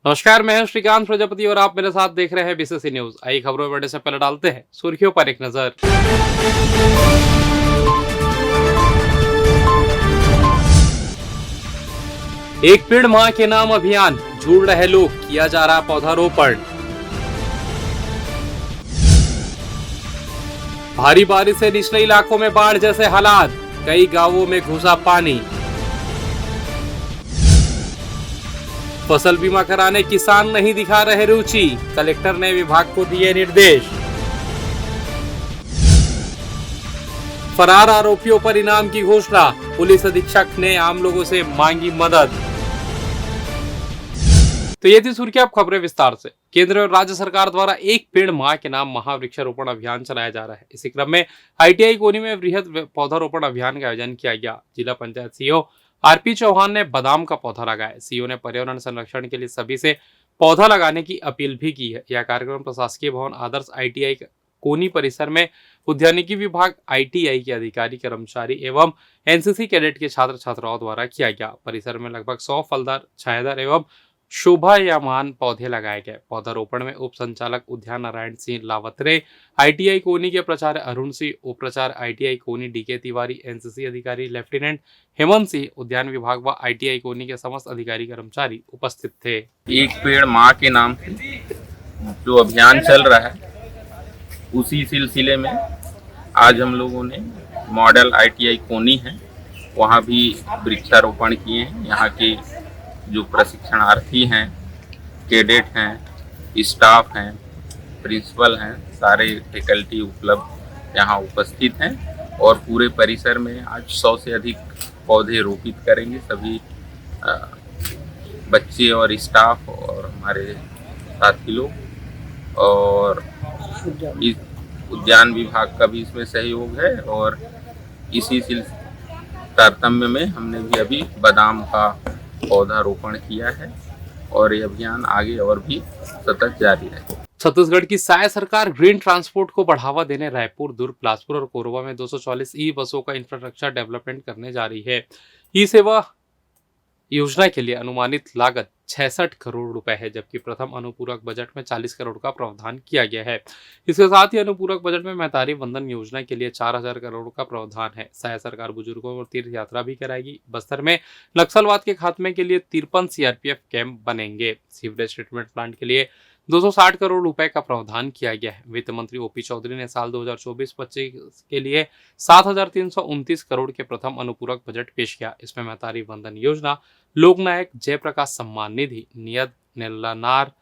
नमस्कार, मैं हूं श्रीकांत प्रजापति और आप मेरे साथ देख रहे हैं बीसीसी न्यूज। आई खबरों में बढ़ने से पहले डालते हैं सुर्खियों पर एक नजर। एक पेड़ मां के नाम अभियान, जुड़ रहे लोग, किया जा रहा पौधारोपण। भारी बारिश से निचले इलाकों में बाढ़ जैसे हालात, कई गांवों में घुसा पानी। फसल बीमा कराने किसान नहीं दिखा रहे रुचि, कलेक्टर ने विभाग को दिए निर्देश। फरार आरोपियों पर इनाम की घोषणा, पुलिस अधीक्षक ने आम लोगों से मांगी मदद। तो ये थी सुर्खियां, अब खबरें विस्तार से। केंद्र और राज्य सरकार द्वारा एक पेड़ मां के नाम महावृक्षारोपण अभियान चलाया जा रहा है। इसी क्रम में आईटीआई कोनी में वृहद पौधारोपण अभियान का आयोजन किया गया। जिला पंचायत सीईओ आरपी चौहान ने बादाम का पौधा लगाया। सीईओ ने पर्यावरण संरक्षण के लिए सभी से पौधा लगाने की अपील भी की है। यह कार्यक्रम प्रशासकीय भवन आदर्श आईटीआई कोनी परिसर में उद्यानिकी विभाग, आईटीआई के अधिकारी कर्मचारी एवं एनसीसी कैडेट के छात्र छात्राओं द्वारा किया गया। परिसर में लगभग 100 फलदार, छायादार एवं शोभायमान पौधे लगाए गए। पौधारोपण में उप संचालक उद्यान नारायण सिंह लावत्रे, आईटीआई कोनी के प्राचार्य अरुण सिंह, उप प्राचार्य आईटीआई कोनी डीके तिवारी, एनसीसी अधिकारी लेफ्टिनेंट हेमंत सिंह, उद्यान विभाग व आईटीआई कोनी के समस्त अधिकारी कर्मचारी उपस्थित थे। एक पेड़ माँ के नाम से जो अभियान चल रहा है, उसी सिलसिले में आज हम लोगों ने मॉडल आईटीआई कोनी है वहाँ भी वृक्षारोपण किए हैं। यहाँ के जो प्रशिक्षणार्थी हैं, कैडेट हैं, स्टाफ हैं, प्रिंसिपल हैं, सारे फैकल्टी उपलब्ध यहाँ उपस्थित हैं और पूरे परिसर में आज 100 से अधिक पौधे रोपित करेंगे। सभी बच्चे और स्टाफ और हमारे साथी लोग, और इस उद्यान विभाग का भी इसमें सहयोग है। और इसी तारतम्य में हमने भी अभी बादाम का पौधारोपण किया है और ये अभियान आगे और भी सतत जारी रहे। छत्तीसगढ़ की साय सरकार ग्रीन ट्रांसपोर्ट को बढ़ावा देने रायपुर, दुर्ग, बिलासपुर और कोरबा में 244 ई बसों का इंफ्रास्ट्रक्चर डेवलपमेंट करने जा रही है। ई सेवा योजना के लिए अनुमानित लागत 66 करोड़ रुपए है, जबकि प्रथम अनुपूरक बजट में 40 करोड़ का प्रावधान किया गया है। इसके साथ ही अनुपूरक बजट में मैतारी वंदन योजना के लिए 4000 करोड़ का प्रावधान है। साय सरकार बुजुर्गों और तीर्थ यात्रा भी कराएगी। बस्तर में नक्सलवाद के खात्मे के लिए 53 सीआरपीएफ कैंप बनेंगे। सीवरेज ट्रीटमेंट प्लांट के लिए 260 करोड़ रुपए का प्रावधान किया गया है। वित्त मंत्री ओपी चौधरी ने साल 2024-25 के लिए 7329 करोड़ के प्रथम अनुपूरक बजट पेश किया। इसमें मैतारी वंदन योजना, लोकनायक जयप्रकाश सम्मान निधि, नियत नेल्लानार,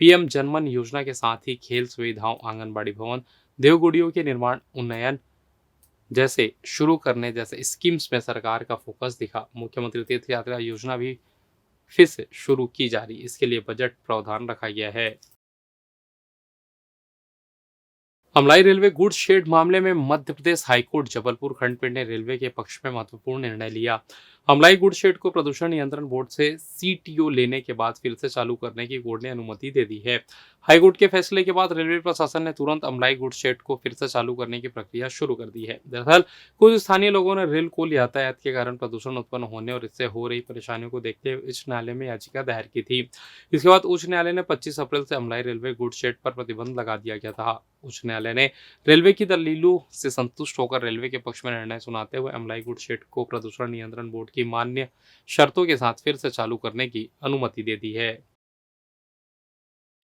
पीएम जनमन योजना के साथ ही खेल सुविधाओं, आंगनबाड़ी भवन, देवगुड़ियों के निर्माण, उन्नयन जैसे शुरू करने जैसे स्कीम्स में सरकार का फोकस दिखा। मुख्यमंत्री तीर्थ यात्रा योजना भी फिर से शुरू की जा रही, इसके लिए बजट प्रावधान रखा गया है। अमलाई रेलवे गुड्स शेड मामले में मध्य प्रदेश हाईकोर्ट जबलपुर खंडपीठ ने रेलवे के पक्ष में महत्वपूर्ण निर्णय लिया। अमलाई गुड्स शेड को प्रदूषण नियंत्रण बोर्ड से सीटीओ लेने के बाद फिर से चालू करने की कोर्ट ने अनुमति दे दी है। हाईकोर्ट के फैसले के बाद रेलवे प्रशासन ने तुरंत अमलाई गुड्स शेड को फिर से चालू करने की प्रक्रिया शुरू कर दी है। दरअसल कुछ स्थानीय लोगों ने रेल कोल यातायात के कारण प्रदूषण उत्पन्न होने और इससे हो रही परेशानियों को देखते हुए उच्च न्यायालय में याचिका दायर की थी। इसके बाद उच्च न्यायालय ने 25 अप्रैल से अमलाई रेलवे गुड्स शेड पर प्रतिबंध लगा दिया गया था। उच्च न्यायालय ने रेलवे की दलीलों से संतुष्ट होकर रेलवे के पक्ष में निर्णय सुनाते हुए अमलाई गुड्स शेड को प्रदूषण नियंत्रण बोर्ड की मान्य शर्तों के साथ फिर से चालू करने की अनुमति दे दी है।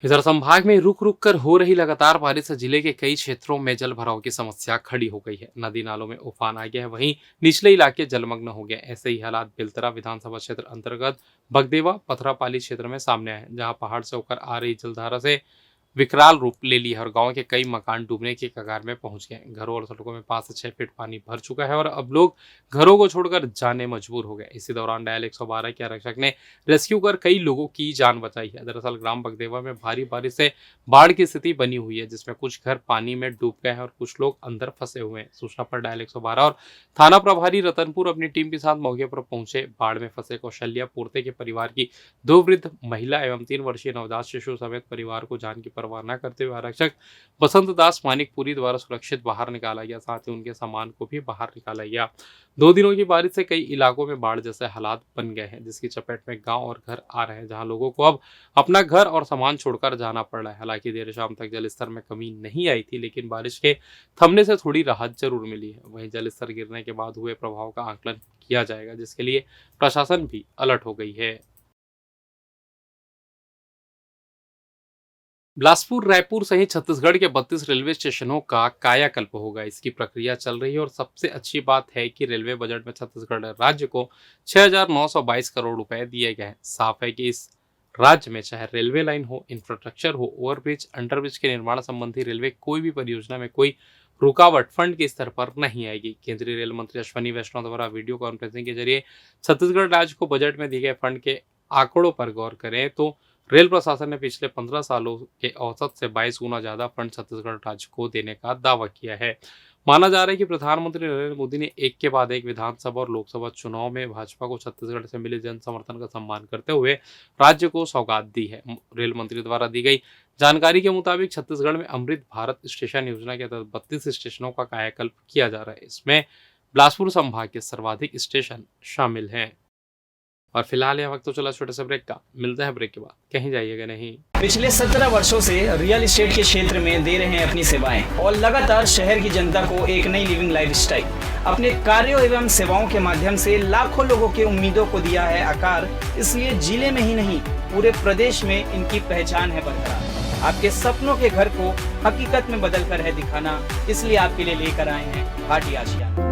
इधर संभाग में रुक रुक कर हो रही लगातार बारिश से जिले के कई क्षेत्रों में जल भराव की समस्या खड़ी हो गई है। नदी नालों में उफान आ गया है, वहीं निचले इलाके जलमग्न हो गए। ऐसे ही हालात बेलतरा विधानसभा क्षेत्र अंतर्गत बगदेवा पथरापाली क्षेत्र में सामने आए, जहां पहाड़ से होकर आ रही जलधारा से विकराल रूप ले ली है और गांव के कई मकान डूबने की कगार में पहुंच गए। घरों और सड़कों में 5 से 6 फीट पानी भर चुका है और अब लोग घरों को छोड़कर जाने मजबूर हो गए। इसी दौरान डायल 112 के आरक्षक ने रेस्क्यू कर कई लोगों की जान बचाई है। दरअसल ग्राम बगदेवा में भारी बारिश से बाढ़ की स्थिति बनी हुई है, जिसमें कुछ घर पानी में डूब गए हैं और कुछ लोग अंदर फंसे हुए हैं। सूचना पर डायल 112 और थाना प्रभारी रतनपुर अपनी टीम के साथ मौके पर पहुंचे। बाढ़ में फंसे कौशल्या पूर्ते के परिवार की 2 वृद्ध महिला एवं 3 वर्षीय नवजात शिशु समेत परिवार को जान की परवाह न करते हुए आरक्षक बसंत दास मानिकपुरी द्वारा सुरक्षित बाहर निकाला गया। साथ ही उनके सामान को भी बाहर निकाला गया। 2 दिनों की बारिश से कई इलाकों में बाढ़ जैसे हालात बन गए हैं, जिसकी चपेट में गांव और घर आ रहे हैं, जहां लोगों को अब अपना घर और सामान छोड़कर जाना पड़ रहा है। हालांकि देर शाम तक जलस्तर में कमी नहीं आई थी, लेकिन बारिश के थमने से थोड़ी राहत जरूर मिली है। वहीं जलस्तर गिरने के बाद हुए प्रभाव का आकलन किया जाएगा, जिसके लिए प्रशासन भी अलर्ट हो गई है। बिलासपुर, रायपुर सहित छत्तीसगढ़ के 32 रेलवे स्टेशनों का कायाकल्प होगा। इसकी प्रक्रिया चल रही है और सबसे अच्छी बात है कि रेलवे बजट में छत्तीसगढ़ राज्य को 6,922 करोड़ रुपए दिए गए हैं। साफ है कि इस राज्य में चाहे रेलवे लाइन हो, इंफ्रास्ट्रक्चर हो, ओवरब्रिज, अंडरब्रिज के निर्माण संबंधी रेलवे कोई भी परियोजना में कोई रुकावट फंड के स्तर पर नहीं आएगी। केंद्रीय रेल मंत्री अश्विनी वैष्णव द्वारा वीडियो कॉन्फ्रेंसिंग के जरिए छत्तीसगढ़ राज्य को बजट में दिए गए फंड के आंकड़ों पर गौर करें तो रेल प्रशासन ने पिछले 15 सालों के औसत से 22 गुना ज्यादा फंड छत्तीसगढ़ राज्य को देने का दावा किया है। माना जा रहा है कि प्रधानमंत्री नरेंद्र मोदी ने एक के बाद एक विधानसभा और लोकसभा चुनाव में भाजपा को छत्तीसगढ़ से मिले जन समर्थन का सम्मान करते हुए राज्य को सौगात दी है। रेल मंत्री द्वारा दी गई जानकारी के मुताबिक छत्तीसगढ़ में अमृत भारत स्टेशन योजना के तहत 32 स्टेशनों का कायाकल्प किया जा रहा है। इसमें बिलासपुर संभाग के सर्वाधिक स्टेशन शामिल हैं। और फिलहाल यह वक्त तो चला छोटे से ब्रेक का। मिलते हैं ब्रेक के बाद, कहीं जाइएगा नहीं। पिछले 17 वर्षों से रियल एस्टेट के क्षेत्र में दे रहे हैं अपनी सेवाएं और लगातार शहर की जनता को एक नई लिविंग लाइफस्टाइल। अपने कार्यों एवं सेवाओं के माध्यम से लाखों लोगों की उम्मीदों को दिया है आकार। इसलिए जिले में ही नहीं, पूरे प्रदेश में इनकी पहचान है बरकरार। आपके सपनों के घर को हकीकत में बदल कर है दिखाना, इसलिए आपके लिए लेकर आए हैं भाटी आशियाना।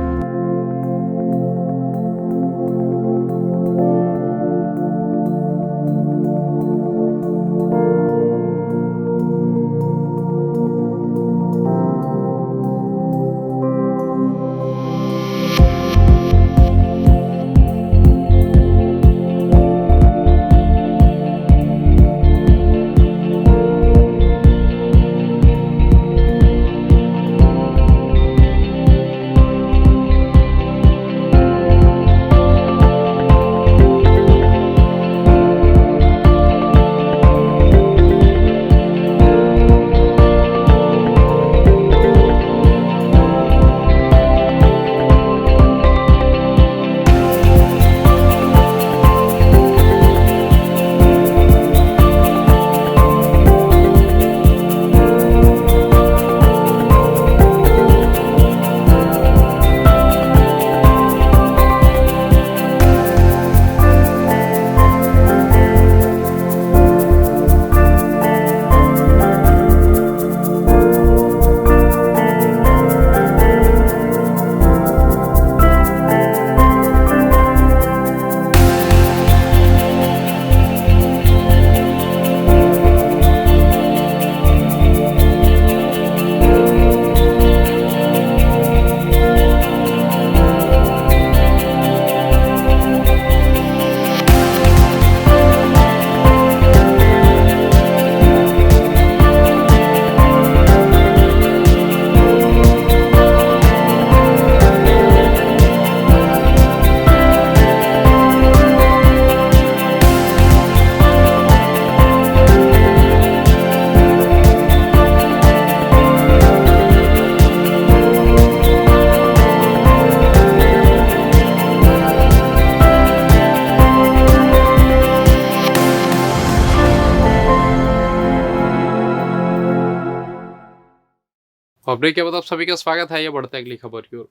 और ब्रेक के बाद आप सभी का स्वागत है। ये बढ़ते अगली खबर की ओर।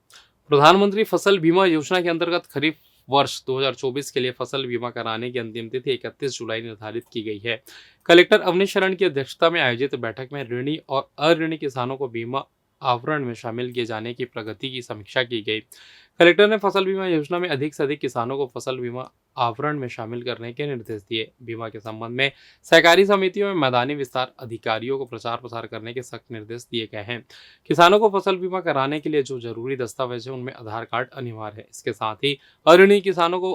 प्रधानमंत्री फसल बीमा योजना के अंतर्गत खरीफ वर्ष 2024 के लिए फसल बीमा कराने की अंतिम तिथि 31 जुलाई निर्धारित की गई है। कलेक्टर अवनीश शरण की अध्यक्षता में आयोजित बैठक में ऋणी और अऋणी किसानों को बीमा आवरण में शामिल किए जाने की प्रगति की समीक्षा की गई। कलेक्टर ने फसल बीमा योजना में अधिक से अधिक किसानों को फसल बीमा आवरण में शामिल करने के निर्देश दिए। बीमा के संबंध में सहकारी समितियों में मैदानी विस्तार अधिकारियों को प्रचार प्रसार करने के सख्त निर्देश दिए गए हैं। किसानों को फसल बीमा कराने के लिए जो जरूरी दस्तावेज है उनमें आधार कार्ड अनिवार्य है। इसके साथ ही अऋणी किसानों को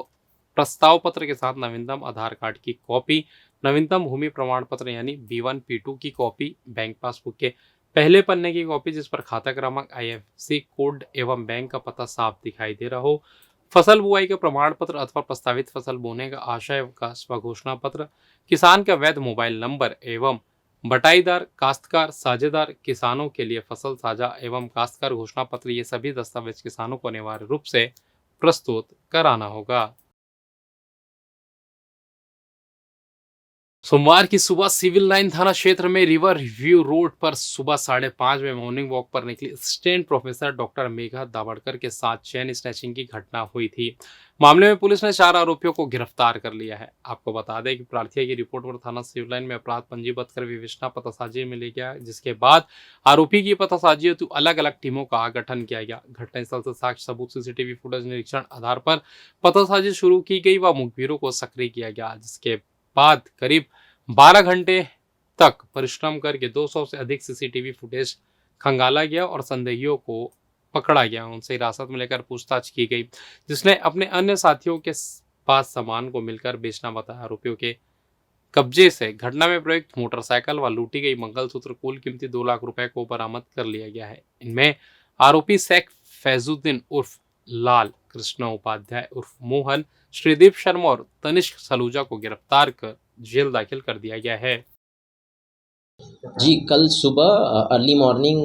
प्रस्ताव पत्र के साथ नवीनतम आधार कार्ड की कॉपी, नवीनतम भूमि प्रमाण पत्र यानी B1 P2 की कॉपी, बैंक पासबुक के पहले पन्ने की कॉपी जिस पर खाता क्रमांक, IFSC कोड एवं बैंक का पता साफ दिखाई दे रहा हो, फसल बुआई का प्रमाण पत्र अथवा प्रस्तावित फसल बोने का आशय का स्वघोषणा पत्र, किसान का वैध मोबाइल नंबर एवं बटाईदार, काश्तकार, साझेदार, किसानों के लिए फसल साझा एवं काश्तकार घोषणा पत्र, ये सभी दस्तावेज किसानों को अनिवार्य रूप से प्रस्तुत कराना होगा। सोमवार की सुबह सिविल लाइन थाना क्षेत्र में रिवर व्यू रोड पर सुबह 5:30 में मॉर्निंग वॉक पर निकली असिस्टेंट प्रोफेसर डॉक्टर मेघा दावड़कर के साथ चेन स्नैचिंग की घटना हुई थी। मामले में पुलिस ने 4 आरोपियों को गिरफ्तार कर लिया है। आपको बता दें कि प्रार्थी की रिपोर्ट पर थाना सिविल लाइन में अपराध पंजीबद्ध कर विवेचना पतासाजी में ले गया, जिसके बाद आरोपी की पतासाजी हेतु अलग अलग टीमों का गठन किया गया। घटनास्थल से साक्ष्य सबूत, सीसीटीवी फुटेज निरीक्षण आधार पर पतासाजी शुरू की गई व मुखबिरों को सक्रिय किया गया, जिसके बाद करीब 12 घंटे तक परिश्रम करके 200 से अधिक सीसीटीवी फुटेज खंगाला गया और संदेहियों को पकड़ा गया। उनसे हिरासत में लेकर पूछताछ की गई, जिसने अपने अन्य साथियों के पास सामान को मिलकर बेचना बताया। आरोपियों के कब्जे से घटना में प्रयुक्त मोटरसाइकिल व लूटी गई मंगलसूत्र कुल कीमती 2 लाख रुपए को बरामद कर लिया गया है। इनमें आरोपी शेख फैजुद्दीन उर्फ लाल, कृष्णा उपाध्याय उर्फ मोहन, श्रीदीप शर्मा और तनिष्क सलूजा को गिरफ्तार कर जेल दाखिल कर दिया गया है। जी, कल सुबह अर्ली मॉर्निंग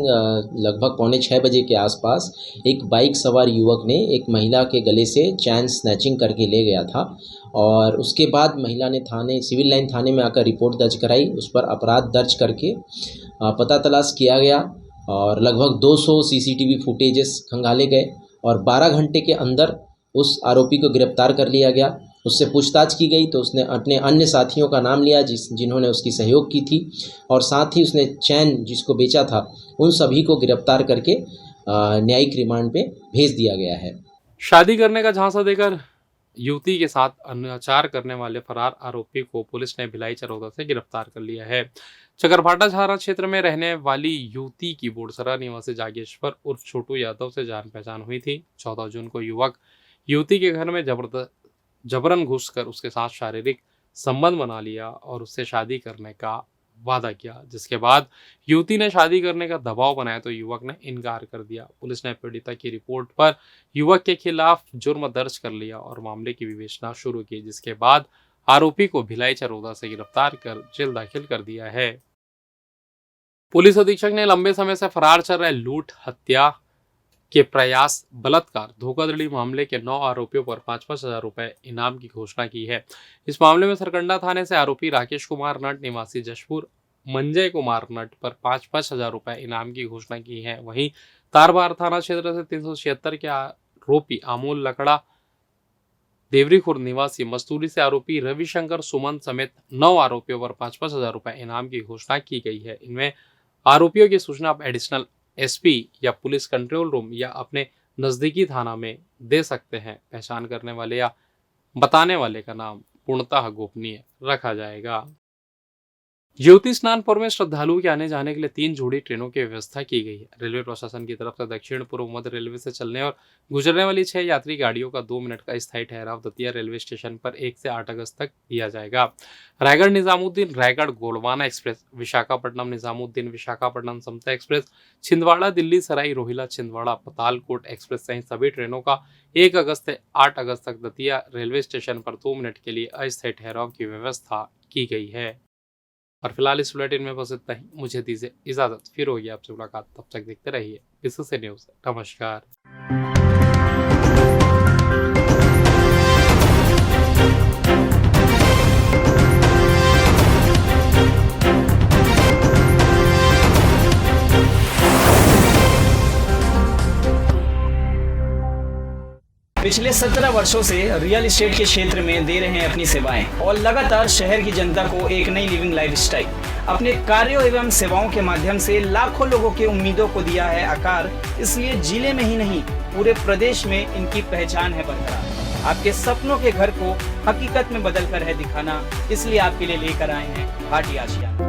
लगभग 5:45 बजे के आसपास एक बाइक सवार युवक ने एक महिला के गले से चैन स्नैचिंग करके ले गया था और उसके बाद महिला ने सिविल लाइन थाने में आकर रिपोर्ट दर्ज कराई। उस पर अपराध दर्ज करके पता तलाश किया गया और लगभग 200 सीसीटीवी फुटेजेस खंगाले गए और 12 घंटे के अंदर उस आरोपी को गिरफ्तार कर लिया गया। उससे पूछताछ की गई तो उसने अपने अन्य साथियों का नाम लिया जिन्होंने उसकी सहयोग की थी और साथ ही उसने चैन जिसको बेचा था उन सभी को गिरफ्तार करके न्यायिक रिमांड पे भेज दिया गया है। शादी करने का झांसा देकर युवती के साथ अनाचार करने वाले फरार आरोपी को पुलिस ने भिलाई चरौदा से गिरफ्तार कर लिया है। चकरभाटा थाना क्षेत्र में रहने वाली युवती की बोडसरा निवासी जागेश्वर उर्फ छोटू यादव से जान पहचान हुई थी। 14 जून को युवक युवती के घर में जबरन घुसकर उसके साथ शारीरिक संबंध बना लिया और उससे शादी करने का वादा किया, जिसके बाद युवती ने शादी करने का दबाव बनाया तो युवक ने इनकार कर दिया। पुलिस ने पीड़िता की रिपोर्ट पर युवक के खिलाफ जुर्म दर्ज कर लिया और मामले की विवेचना शुरू की, जिसके बाद आरोपी को भिलाई चरौदा से गिरफ्तार कर जेल दाखिल कर दिया है। पुलिस अधीक्षक ने लंबे समय से फरार चल रहे लूट, हत्या के प्रयास, बलात्कार, धोखाधड़ी मामले के 9 आरोपियों पर 5-5 हजार रुपए इनाम की घोषणा की है। इस मामले में सरकंडा थाने से आरोपी राकेश कुमार नट निवासी जशपुर, मंजय कुमार नट पर 5-5 हजार रुपए इनाम की घोषणा की है। वहीं तारबार थाना क्षेत्र से 376 के आरोपी अमोल लकड़ा, देवरीखुर्द निवासी मस्तूरी से आरोपी रविशंकर सुमन समेत 9 आरोपियों पर 5-5 हजार रुपए इनाम की घोषणा की गई है। इनमें आरोपियों की सूचना आप एडिशनल एसपी या पुलिस कंट्रोल रूम या अपने नजदीकी थाना में दे सकते हैं। पहचान करने वाले या बताने वाले का नाम पूर्णतः गोपनीय रखा जाएगा। ज्योति स्नानपुर में श्रद्धालुओं के आने जाने के लिए 3 जोड़ी ट्रेनों की व्यवस्था की गई है। रेलवे प्रशासन की तरफ से दक्षिण पूर्व मध्य रेलवे से चलने और गुजरने वाली 6 यात्री गाड़ियों का 2 मिनट का स्थायी ठहराव दतिया रेलवे स्टेशन पर 1 से 8 अगस्त तक दिया जाएगा। रायगढ़ निजामुद्दीन रायगढ़ गोंडवाना एक्सप्रेस, विशाखापट्टनम निजामुद्दीन विशाखापट्टनम समता एक्सप्रेस, छिंदवाड़ा दिल्ली सराई रोहिला छिंदवाड़ा पतालकोट एक्सप्रेस सहित सभी ट्रेनों का 1 अगस्त से 8 अगस्त तक दतिया रेलवे स्टेशन पर 2 मिनट के लिए अस्थायी ठहराव की व्यवस्था की गई है। और फिलहाल इस बुलेटिन में बस इतना ही। मुझे दीजिए इजाजत, फिर होगी आपसे मुलाकात। तब तक देखते रहिए बीसीसी न्यूज़। नमस्कार। पिछले 17 वर्षों से रियल एस्टेट के क्षेत्र में दे रहे हैं अपनी सेवाएं और लगातार शहर की जनता को एक नई लिविंग लाइफस्टाइल। अपने कार्यों एवं सेवाओं के माध्यम से लाखों लोगों की उम्मीदों को दिया है आकार। इसलिए जिले में ही नहीं पूरे प्रदेश में इनकी पहचान है बरकरार। आपके सपनों के घर को हकीकत में बदल कर है दिखाना, इसलिए आपके लिए लेकर आए हैं भाटी आशिया।